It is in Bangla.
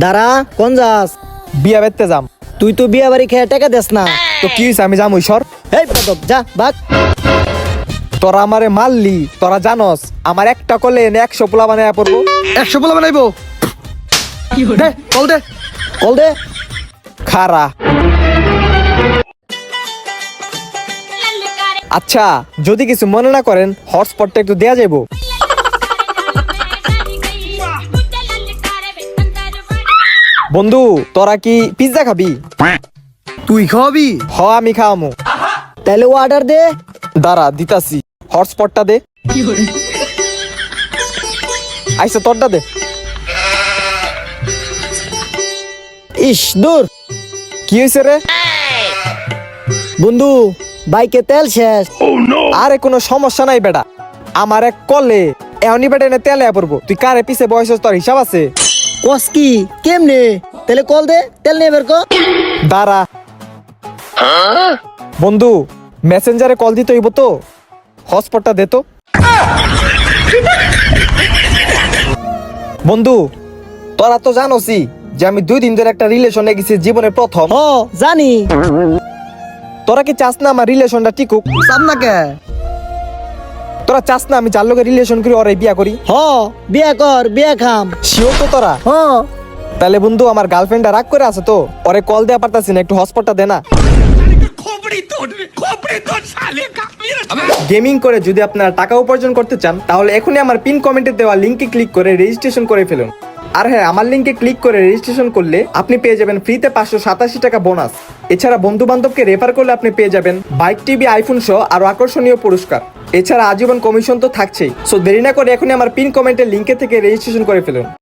দাঁড়া, কোন যাস? বিয়া বেতে যাম। তুই তো বিয়া বাড়ি খেয়ে টাকা দেস না। তো কি হইছে, আমি যাম ওইসর। এই বেদব, যা ভাগ। তোরা আমারে মারলি, তোরা জানস আমার একটা কলে এনে 100 পোলা বানায় পড়বো। 100 পোলা বানাইবো। দে কল দে। কল দে। খারা। আচ্ছা, যদি কিছু মনে না করেন হটস্পটটা একটু দেয়া যাইবো। বন্ধু, তোরা কি পিজ্জা খাবি? তুই খাওয়াবি? হ, আমি খাওয়ামু। তাহলে অর্ডার দে। দাঁড়া দিতাছি, হটস্পটটা দে। আইসা তোরটা দে। ইস দূর। কি হয়েছে রে? বন্ধু, বাইকে তেল শেষ। আরে কোনো সমস্যা নাই বেটা, আমার এক কলে এমনি বেটা এনে তেলে পড়বো। তুই কারে পিছে বয়স, তোর হিসাব আছে? কস কি? কেমনে? তাহলে কল দে, তেল নিয়ে বের কর। দাঁড়া। বন্ধু, মেসেঞ্জারে কল দিতে হইব তো, হটস্পটটা দে তো। বন্ধু, তোরা তো জানোসই যে আমি 2 দিন ধরে একটা রিলেশনে গেছি, জীবনের প্রথম। হ, জানি। তোরা কি চাস না আমার রিলেশনটা টিকুক? চাপ না কে? তোরা চাস না আমি যার লোকে রিলেশন করি ওরে বিয়া করি? হ, বিয়া কর, বিয়া খাম। শিওর তো তোরা? হ। তাহলে বন্ধু, আমার গার্লফ্রেন্ডটা রাগ করে আছে তো, ওরে কল দেয়া পারতাছি না, একটু হটস্পটটা দে না। গেমিং করে যদি আপনারা টাকা উপার্জন করতে চান, তাহলে এখনই আমার পিন কমেন্টে দেওয়া লিংকে ক্লিক করে রেজিস্ট্রেশন করে ফেলুন। আর হ্যাঁ, আমার লিংকে ক্লিক করে রেজিস্ট্রেশন করলে আপনি পেয়ে যাবেন ফ্রিতে 587 টাকা বোনাস। এছাড়া বন্ধু বান্ধবকে রেফার করলে আপনি পেয়ে যাবেন বাইক, টিভি, আইফোন সহ আরো আকর্ষণীয় পুরস্কার। এছাড়া আজীবন কমিশন তো থাকছেই। সো দেরি না করে এখনই আমার পিন কমেন্টের লিংকে থেকে রেজিস্ট্রেশন করে ফেলুন।